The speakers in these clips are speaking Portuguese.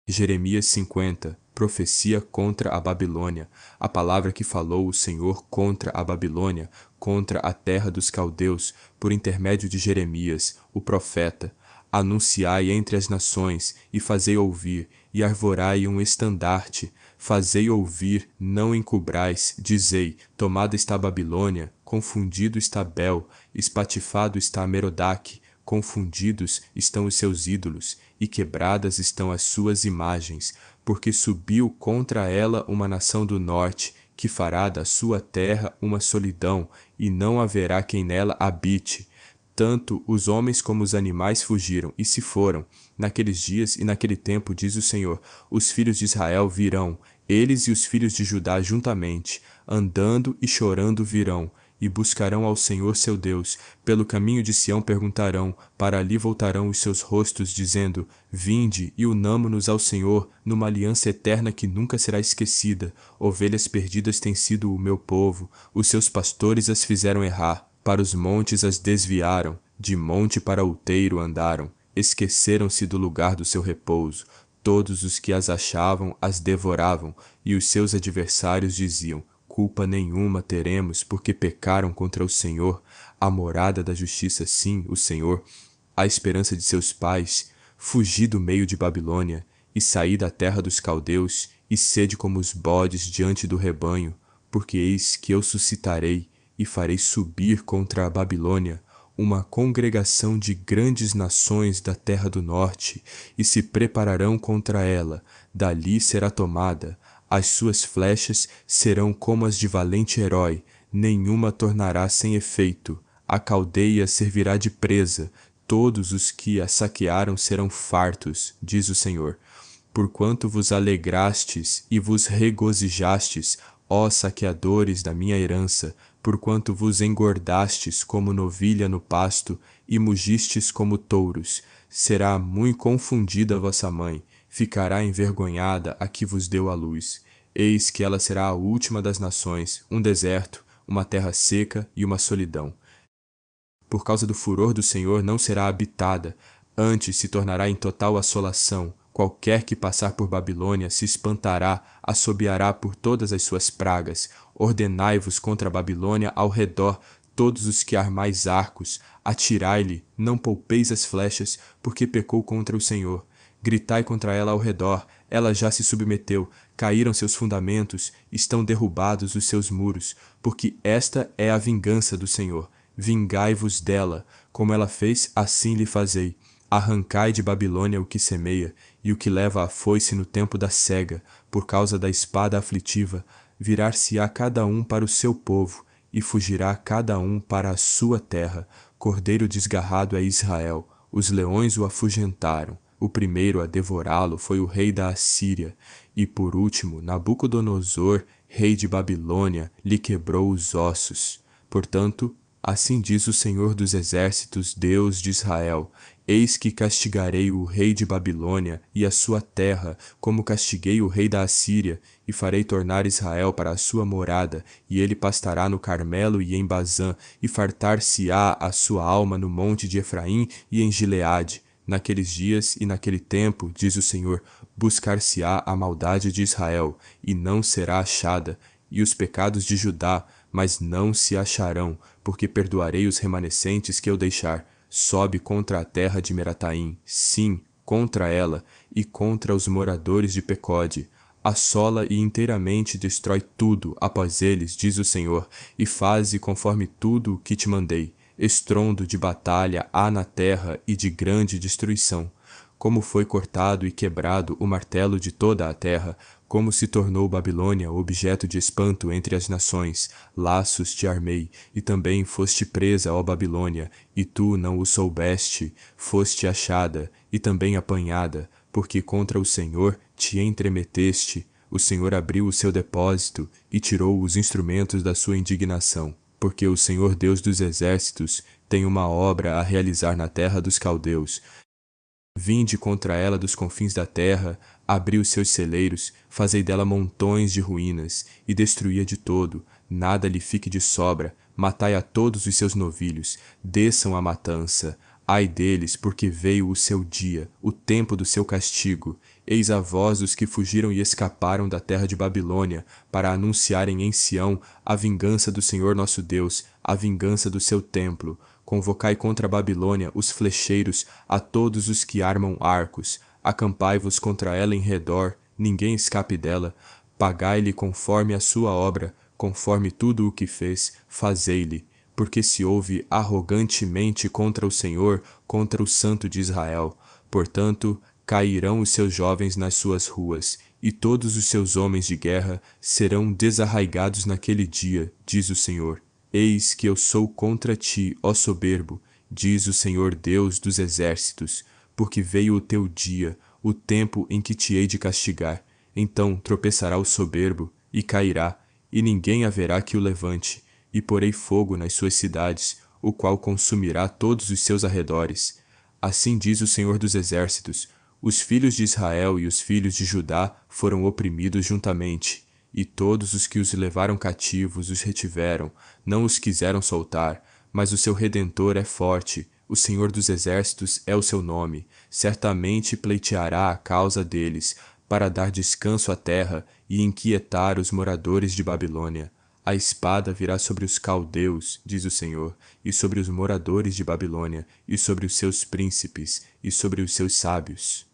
Jeremias 50, profecia contra a Babilônia, a palavra que falou o Senhor contra a Babilônia, contra a terra dos caldeus, por intermédio de Jeremias, o profeta. Anunciai entre as nações, e fazei ouvir, e arvorai um estandarte. Fazei ouvir, não encubrais, dizei, tomada está a Babilônia, confundido está Bel, espatifado está Merodach, confundidos estão os seus ídolos, e quebradas estão as suas imagens, porque subiu contra ela uma nação do norte, que fará da sua terra uma solidão, e não haverá quem nela habite. Tanto os homens como os animais fugiram e se foram. Naqueles dias e naquele tempo, diz o Senhor, os filhos de Israel virão, eles e os filhos de Judá juntamente, andando e chorando virão, e buscarão ao Senhor seu Deus. Pelo caminho de Sião perguntarão, para ali voltarão os seus rostos, dizendo, vinde e unamo-nos ao Senhor, numa aliança eterna que nunca será esquecida. Ovelhas perdidas têm sido o meu povo, os seus pastores as fizeram errar, para os montes as desviaram, de monte para outeiro andaram, esqueceram-se do lugar do seu repouso. Todos os que as achavam as devoravam, e os seus adversários diziam, culpa nenhuma teremos, porque pecaram contra o Senhor, a morada da justiça, sim, o Senhor, a esperança de seus pais. Fugi do meio de Babilônia, e saí da terra dos caldeus, e sede como os bodes diante do rebanho, porque eis que eu suscitarei, e farei subir contra a Babilônia uma congregação de grandes nações da terra do norte, e se prepararão contra ela, dali será tomada. As suas flechas serão como as de valente herói, nenhuma tornará sem efeito. A caldeia servirá de presa, todos os que a saquearam serão fartos, diz o Senhor. Porquanto vos alegrastes e vos regozijastes, ó saqueadores da minha herança, porquanto vos engordastes como novilha no pasto, e mugistes como touros, será muito confundida vossa mãe, ficará envergonhada a que vos deu a luz. Eis que ela será a última das nações, um deserto, uma terra seca e uma solidão. Por causa do furor do Senhor não será habitada, antes se tornará em total assolação. Qualquer que passar por Babilônia se espantará, assobiará por todas as suas pragas. Ordenai-vos contra a Babilônia ao redor, todos os que armais arcos, atirai-lhe, não poupeis as flechas, porque pecou contra o Senhor. Gritai contra ela ao redor, ela já se submeteu, caíram seus fundamentos, estão derrubados os seus muros, porque esta é a vingança do Senhor. Vingai-vos dela, como ela fez, assim lhe fazei. Arrancai de Babilônia o que semeia, e o que leva a foice no tempo da cega, por causa da espada aflitiva, virar-se-á cada um para o seu povo, e fugirá cada um para a sua terra. Cordeiro desgarrado é Israel, os leões o afugentaram. O primeiro a devorá-lo foi o rei da Assíria, e por último, Nabucodonosor, rei de Babilônia, lhe quebrou os ossos. Portanto, assim diz o Senhor dos Exércitos, Deus de Israel, eis que castigarei o rei de Babilônia e a sua terra, como castiguei o rei da Assíria, e farei tornar Israel para a sua morada, e ele pastará no Carmelo e em Bazã, e fartar-se-á a sua alma no monte de Efraim e em Gileade. Naqueles dias e naquele tempo, diz o Senhor, buscar-se-á a maldade de Israel, e não será achada, e os pecados de Judá, mas não se acharão, porque perdoarei os remanescentes que eu deixar. Sobe contra a terra de Merataim, sim, contra ela, e contra os moradores de Pecode. Assola e inteiramente destrói tudo após eles, diz o Senhor, e faze conforme tudo o que te mandei. Estrondo de batalha há na terra e de grande destruição. Como foi cortado e quebrado o martelo de toda a terra, como se tornou Babilônia objeto de espanto entre as nações, laços te armei, e também foste presa, ó Babilônia, e tu não o soubeste, foste achada, e também apanhada, porque contra o Senhor te entremeteste. O Senhor abriu o seu depósito e tirou os instrumentos da sua indignação, porque o Senhor Deus dos exércitos tem uma obra a realizar na terra dos caldeus. Vinde contra ela dos confins da terra, abri os seus celeiros, fazei dela montões de ruínas, e destruí-a de todo, nada lhe fique de sobra, matai a todos os seus novilhos, desçam a matança. Ai deles, porque veio o seu dia, o tempo do seu castigo, Eis a voz dos que fugiram e escaparam da terra de Babilônia, para anunciarem em Sião a vingança do Senhor nosso Deus, a vingança do seu templo. Convocai contra a Babilônia os flecheiros, a todos os que armam arcos. Acampai-vos contra ela em redor, ninguém escape dela. Pagai-lhe conforme a sua obra, conforme tudo o que fez, fazei-lhe. Porque se ouve arrogantemente contra o Senhor, contra o Santo de Israel. Portanto, cairão os seus jovens nas suas ruas, e todos os seus homens de guerra serão desarraigados naquele dia, diz o Senhor. Eis que eu sou contra ti, ó soberbo, diz o Senhor Deus dos exércitos, porque veio o teu dia, o tempo em que te hei de castigar. Então tropeçará o soberbo, e cairá, e ninguém haverá que o levante, e porei fogo nas suas cidades, o qual consumirá todos os seus arredores. Assim diz o Senhor dos exércitos, os filhos de Israel e os filhos de Judá foram oprimidos juntamente, e todos os que os levaram cativos os retiveram, não os quiseram soltar, mas o seu Redentor é forte, o Senhor dos exércitos é o seu nome, certamente pleiteará a causa deles, para dar descanso à terra e inquietar os moradores de Babilônia. A espada virá sobre os caldeus, diz o Senhor, e sobre os moradores de Babilônia, e sobre os seus príncipes, e sobre os seus sábios.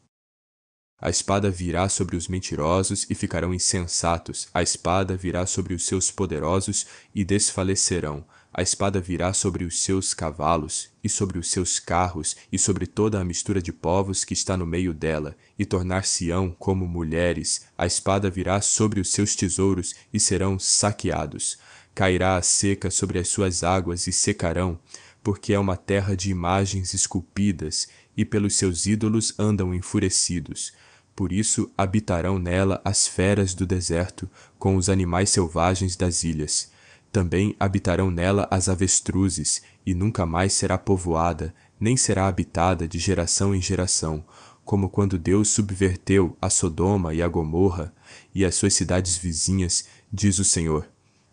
A espada virá sobre os mentirosos e ficarão insensatos. A espada virá sobre os seus poderosos e desfalecerão. A espada virá sobre os seus cavalos e sobre os seus carros e sobre toda a mistura de povos que está no meio dela, e tornar-se-ão como mulheres. A espada virá sobre os seus tesouros e serão saqueados. Cairá a seca sobre as suas águas e secarão, porque é uma terra de imagens esculpidas, e pelos seus ídolos andam enfurecidos. Por isso habitarão nela as feras do deserto, com os animais selvagens das ilhas. Também habitarão nela as avestruzes, e nunca mais será povoada, nem será habitada de geração em geração, como quando Deus subverteu a Sodoma e a Gomorra, e as suas cidades vizinhas, diz o Senhor.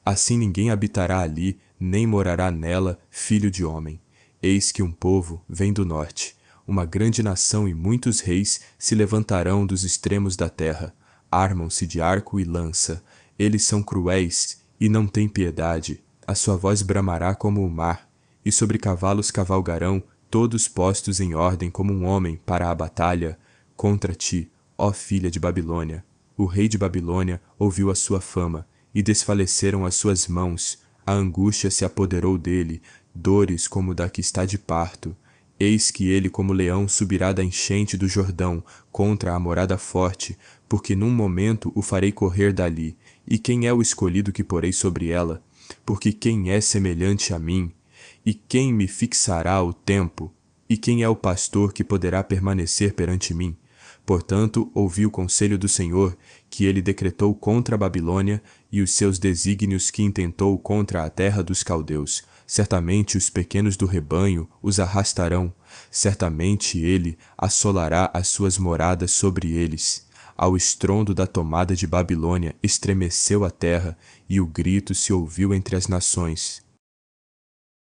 Assim ninguém habitará ali, nem morará nela filho de homem. Eis que um povo vem do norte. Uma grande nação e muitos reis se levantarão dos extremos da terra. Armam-se de arco e lança. Eles são cruéis e não têm piedade. A sua voz bramará como o mar. E sobre cavalos cavalgarão, todos postos em ordem como um homem para a batalha. Contra ti, ó filha de Babilônia. O rei de Babilônia ouviu a sua fama, e desfaleceram as suas mãos. A angústia se apoderou dele, dores como da que está de parto. Eis que ele como leão subirá da enchente do Jordão contra a morada forte, porque num momento o farei correr dali. E quem é o escolhido que porei sobre ela? Porque quem é semelhante a mim? E quem me fixará o tempo? E quem é o pastor que poderá permanecer perante mim? Portanto, ouvi o conselho do Senhor, que ele decretou contra a Babilônia, e os seus desígnios que intentou contra a terra dos caldeus. Certamente os pequenos do rebanho os arrastarão, certamente ele assolará as suas moradas sobre eles. Ao estrondo da tomada de Babilônia estremeceu a terra, e o grito se ouviu entre as nações.